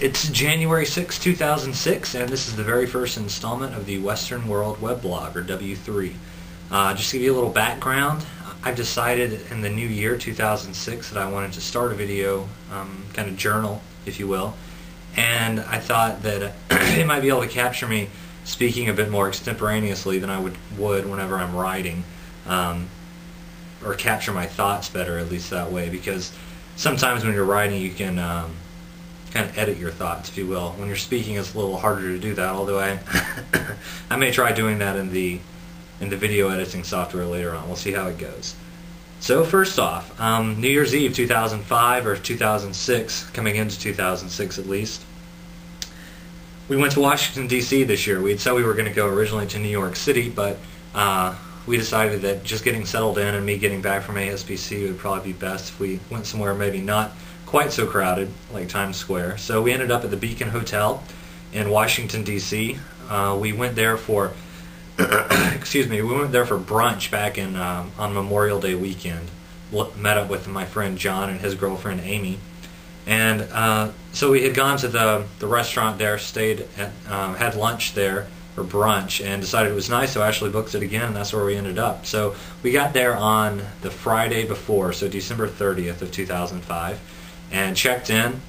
It's January 6, 2006, and this is the very first installment of the Western World Weblog, or W3. Just to give you a little background, I've decided in the new year, 2006, that I wanted to start a video, kind of journal, if you will, and I thought that it might be able to capture me speaking a bit more extemporaneously than I would whenever I'm writing, or capture my thoughts better, at least that way, because sometimes when you're writing you can kind of edit your thoughts, if you will. When you're speaking, it's a little harder to do that, although I may try doing that in the video editing software later on. We'll see how it goes. So first off, New Year's Eve 2005 or 2006, coming into 2006 at least, we went to Washington, D.C. this year. We had said we were going to go originally to New York City, but we decided that just getting settled in and me getting back from ASBC would probably be best if we went somewhere maybe not quite so crowded, like Times Square. So we ended up at the Beacon Hotel in Washington, D.C. We went there for excuse me, we went there for brunch back in on Memorial Day weekend. Met up with my friend John and his girlfriend Amy, and so we had gone to the restaurant there, stayed at, had lunch there for brunch, and decided it was nice, so actually booked it again, and that's where we ended up. So we got there on the Friday before, so December 30th of 2005, and checked in.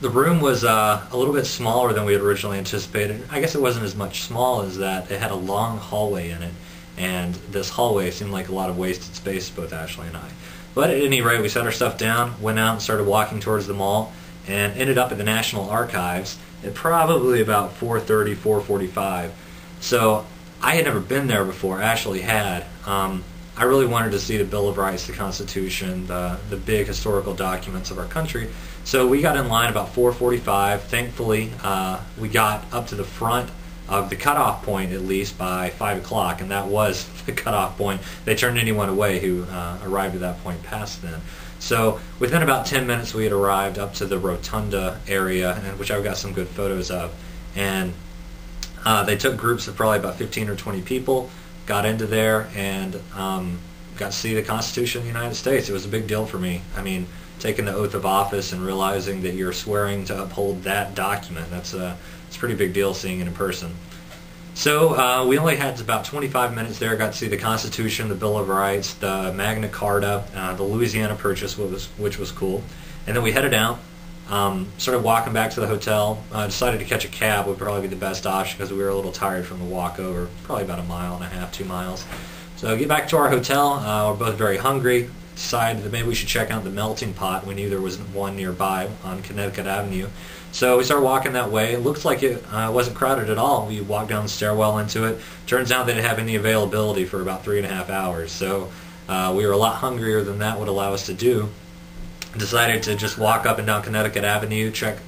The room was a little bit smaller than we had originally anticipated. I guess it wasn't as much small as that. It had a long hallway in it, and this hallway seemed like a lot of wasted space to both Ashley and I. But at any rate, we set our stuff down, went out and started walking towards the mall, and ended up at the National Archives at probably about 4:30, 4:45. So I had never been there before. Ashley had. I really wanted to see the Bill of Rights, the Constitution, the big historical documents of our country. So we got in line about 4:45. Thankfully, we got up to the front of the cutoff point at least by 5 o'clock, and that was the cutoff point. They turned anyone away who arrived at that point past then. So within about 10 minutes we had arrived up to the rotunda area, which I've got some good photos of. And they took groups of probably about 15 or 20 people, got into there, and got to see the Constitution of the United States. It was a big deal for me. I mean, taking the oath of office and realizing that you're swearing to uphold that document, it's a pretty big deal seeing it in person. So we only had about 25 minutes there, got to see the Constitution, the Bill of Rights, the Magna Carta, the Louisiana Purchase, which was cool. And then we headed out, started walking back to the hotel, decided to catch a cab would probably be the best option because we were a little tired from the walk over, probably about 1.5 miles, 2 miles. So get back to our hotel, we're both very hungry, decided that maybe we should check out the melting pot. We knew there was one nearby on Connecticut Avenue. So we started walking that way. It looked like it wasn't crowded at all. We walked down the stairwell into it. Turns out they didn't have any availability for about 3.5 hours. So we were a lot hungrier than that would allow us to do. Decided to just walk up and down Connecticut Avenue, check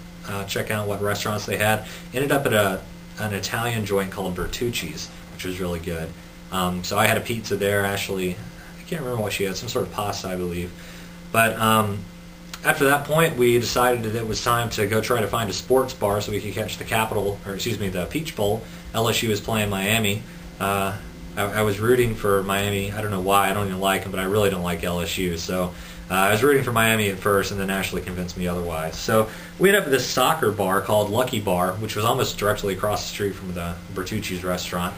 out what restaurants they had. Ended up at an Italian joint called Bertucci's, which was really good. So I had a pizza there. Ashley, I can't remember what she had, some sort of pasta, I believe. But after that point, we decided that it was time to go try to find a sports bar so we could catch the Peach Bowl. LSU was playing Miami. I was rooting for Miami. I don't know why. I don't even like them, but I really don't like LSU. So I was rooting for Miami at first, and then Ashley convinced me otherwise. So we ended up at this soccer bar called Lucky Bar, which was almost directly across the street from the Bertucci's restaurant.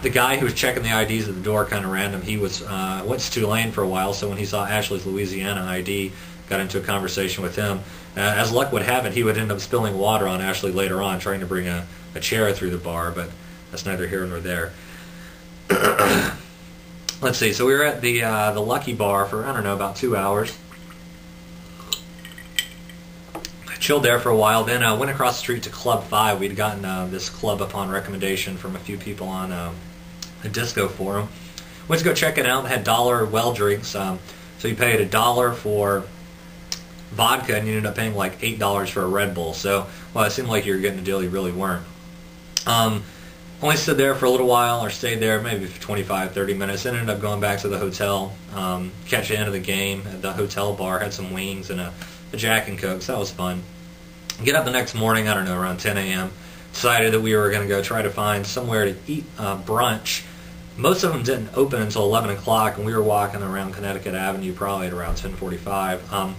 The guy who was checking the IDs at the door, kind of random, he was went to Tulane for a while, so when he saw Ashley's Louisiana ID, got into a conversation with him. As luck would have it, he would end up spilling water on Ashley later on, trying to bring a chair through the bar, but that's neither here nor there. Let's see, so we were at the Lucky Bar for, I don't know, about 2 hours. Chilled there for a while, then went across the street to Club 5. We'd gotten this club upon recommendation from a few people on a disco forum. Went to go check it out. They had dollar well drinks, so you paid $1 for vodka, and you ended up paying like $8 for a Red Bull. So, well, it seemed like you were getting a deal you really weren't. Only stood there for a little while, or stayed there maybe for 25, 30 minutes, then ended up going back to the hotel, catch the end of the game at the hotel bar, had some wings and a Jack and Coke, so that was fun. Get up the next morning, I don't know, around 10 a.m., decided that we were going to go try to find somewhere to eat brunch. Most of them didn't open until 11 o'clock, and we were walking around Connecticut Avenue probably at around 10:45.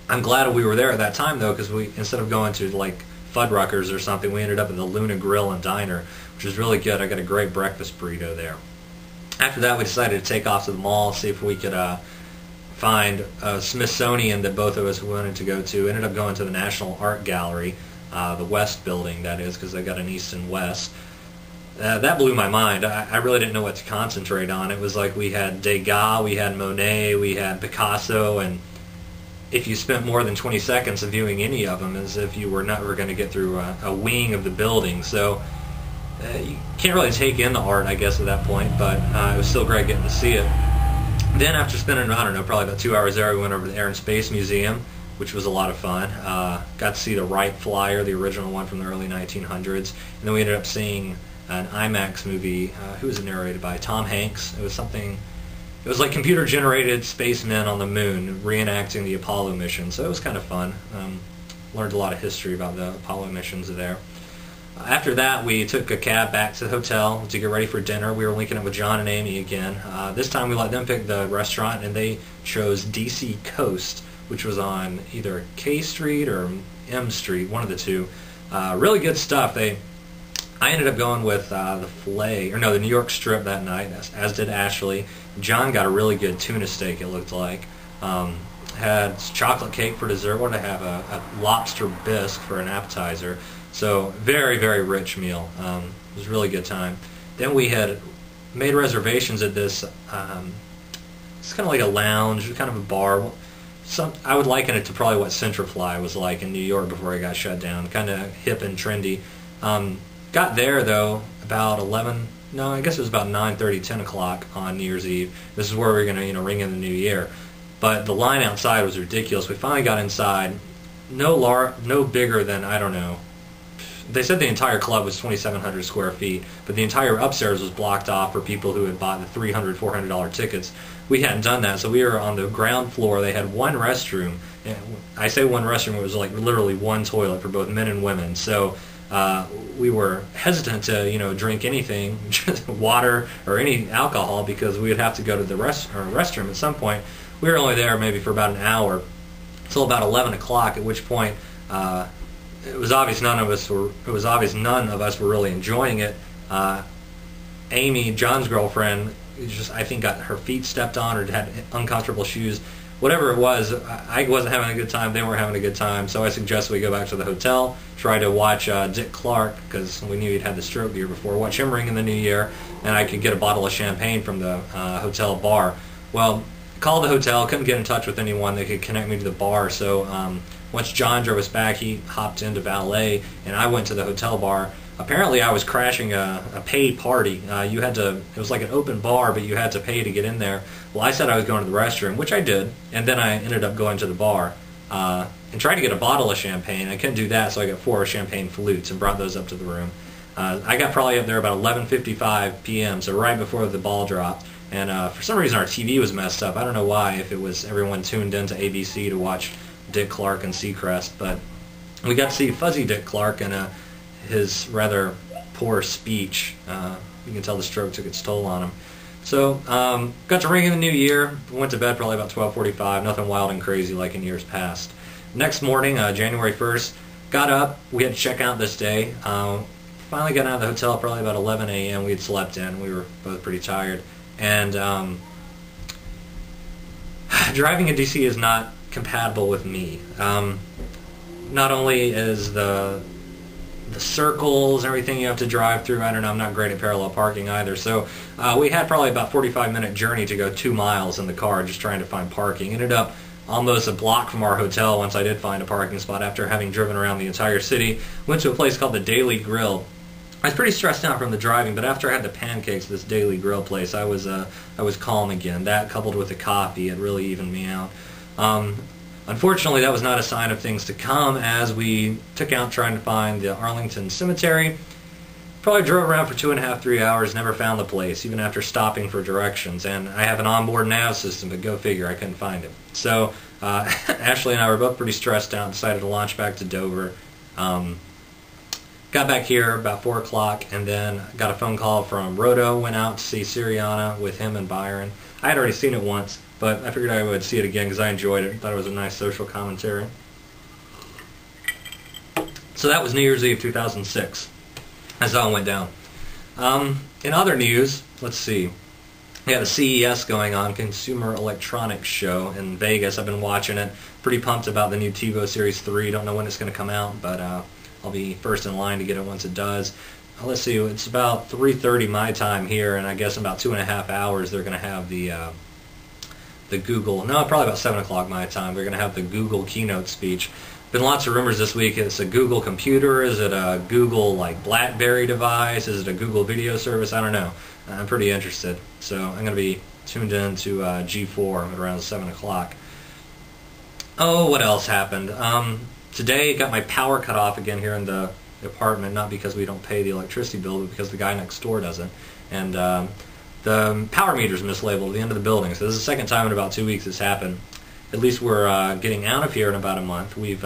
I'm glad we were there at that time though, because we, instead of going to like Fuddruckers or something, we ended up at the Luna Grill and Diner, which was really good. I got a great breakfast burrito there. After that, we decided to take off to the mall, see if we could find a Smithsonian that both of us wanted to go to. Ended up going to the National Art Gallery, the West building, that is, because they got an East and West. That blew my mind. I really didn't know what to concentrate on. It was like we had Degas, we had Monet, we had Picasso, and if you spent more than 20 seconds of viewing any of them, as if you were never going to get through a wing of the building. So you can't really take in the art, I guess, at that point, but it was still great getting to see it. Then after spending, I don't know, probably about 2 hours there, we went over to the Air and Space Museum, which was a lot of fun. Got to see the Wright Flyer, the original one from the early 1900s, and then we ended up seeing an IMAX movie. Who was it narrated by? Tom Hanks. It was something. It was like computer-generated spacemen on the moon reenacting the Apollo mission, so it was kind of fun. Learned a lot of history about the Apollo missions there. After that, we took a cab back to the hotel to get ready for dinner. We were linking up with John and Amy again. This time we let them pick the restaurant, and they chose DC Coast, which was on either K Street or M Street, one of the two. Really good stuff. I ended up going with the the New York Strip that night, as did Ashley. John got a really good tuna steak, it looked like. Had chocolate cake for dessert. Wanted to have a lobster bisque for an appetizer. So very, very rich meal. It was a really good time. Then we had made reservations at this, it's kind of like a lounge, kind of a bar. I would liken it to probably what Centrafly was like in New York before it got shut down. Kind of hip and trendy. Got there though about 11. No, I guess it was about 9:30, 10 o'clock on New Year's Eve. This is where we were going to, ring in the new year. But the line outside was ridiculous. We finally got inside. No bigger than, I don't know. They said the entire club was 2,700 square feet, but the entire upstairs was blocked off for people who had bought the $300, $400 tickets. We hadn't done that, so we were on the ground floor. They had one restroom. I say one restroom, it was like literally one toilet for both men and women. So we were hesitant to, drink anything, water or any alcohol, because we would have to go to the restroom at some point. We were only there maybe for about an hour, until about 11 o'clock, at which point it was obvious none of us were really enjoying it. Amy, John's girlfriend, I think got her feet stepped on or had uncomfortable shoes. Whatever it was, I wasn't having a good time, they weren't having a good time, so I suggested we go back to the hotel, try to watch Dick Clark, because we knew he'd had the stroke the year before, watch him ring in the new year, and I could get a bottle of champagne from the hotel bar. Well, called the hotel, couldn't get in touch with anyone that could connect me to the bar, so once John drove us back, he hopped into valet, and I went to the hotel bar. Apparently I was crashing a paid party. It was like an open bar, but you had to pay to get in there. Well, I said I was going to the restroom, which I did, and then I ended up going to the bar and tried to get a bottle of champagne. I couldn't do that, so I got 4 champagne flutes and brought those up to the room. I got probably up there about 11:55 p.m., so right before the ball dropped, and for some reason our TV was messed up. I don't know why, if it was everyone tuned into ABC to watch Dick Clark and Seacrest, but we got to see Fuzzy Dick Clark and his rather poor speech. You can tell the stroke took its toll on him. So, got to ring in the new year. Went to bed probably about 12:45. Nothing wild and crazy like in years past. Next morning, January 1st, got up. We had to check out this day. Finally got out of the hotel probably about 11 a.m. We had slept in. We were both pretty tired. And driving in D.C. is not compatible with me. Not only is the circles and everything you have to drive through, I don't know, I'm not great at parallel parking either. So we had probably about a 45-minute journey to go 2 miles in the car just trying to find parking. Ended up almost a block from our hotel once I did find a parking spot after having driven around the entire city. Went to a place called the Daily Grill. I was pretty stressed out from the driving, but after I had the pancakes at this Daily Grill place, I was calm again. That coupled with the coffee, it really evened me out. Unfortunately, that was not a sign of things to come, as we took out trying to find the Arlington Cemetery. Probably drove around for 2.5, 3 hours, never found the place, even after stopping for directions. And I have an onboard nav system, but go figure, I couldn't find it. So Ashley and I were both pretty stressed out and decided to launch back to Dover. Got back here about 4 o'clock, and then got a phone call from Roto, went out to see Siriana with him and Byron. I had already seen it once, but I figured I would see it again because I enjoyed it. Thought it was a nice social commentary. So that was New Year's Eve 2006. That's how it went down. In other news, let's see. We have a CES going on, Consumer Electronics Show in Vegas. I've been watching it. Pretty pumped about the new TiVo Series 3. Don't know when it's going to come out, but I'll be first in line to get it once it does. Let's see, it's about 3:30 my time here, and I guess in about 2.5 hours they're going to have the Google, no, probably about 7 o'clock my time, they're going to have the Google keynote speech. Been lots of rumors this week. It's a Google computer, is it a Google like BlackBerry device, is it a Google video service, I don't know. I'm pretty interested, so I'm going to be tuned in to G4 at around 7 o'clock. Oh, what else happened? Today got my power cut off again here in the apartment, not because we don't pay the electricity bill, but because the guy next door doesn't. And the power meter's mislabeled at the end of the building, so this is the second time in about 2 weeks it's happened. At least we're getting out of here in about a month. We've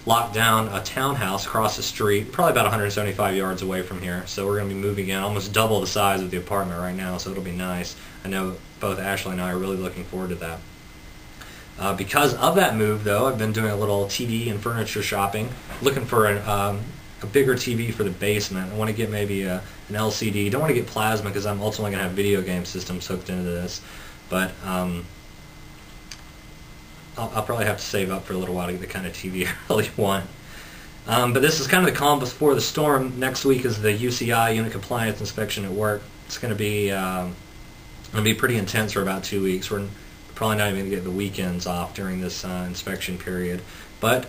locked down a townhouse across the street, probably about 175 yards away from here. So we're going to be moving in, almost double the size of the apartment right now, so it'll be nice. I know both Ashley and I are really looking forward to that. Because of that move, though, I've been doing a little TV and furniture shopping, looking for a bigger TV for the basement. I want to get maybe an LCD. Don't want to get plasma because I'm ultimately going to have video game systems hooked into this. But I'll probably have to save up for a little while to get the kind of TV I really want. But this is kind of the calm before the storm. Next week is the UCI, Unit Compliance Inspection at Work. It's going to be pretty intense for about 2 weeks. We're probably not even going to get the weekends off during this inspection period. But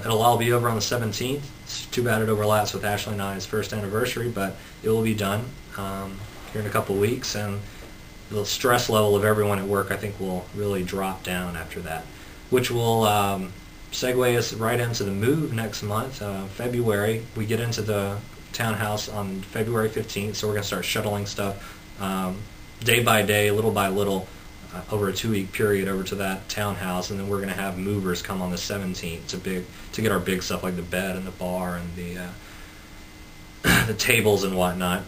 it'll all be over on the 17th. It's too bad it overlaps with Ashley and I's first anniversary, but it will be done here in a couple weeks. And the stress level of everyone at work, I think, will really drop down after that, which will segue us right into the move next month, February. We get into the townhouse on February 15th, so we're going to start shuttling stuff day by day, little by little, over a 2-week period over to that townhouse, and then we're going to have movers come on the 17th to get our big stuff like the bed and the bar and the tables and whatnot.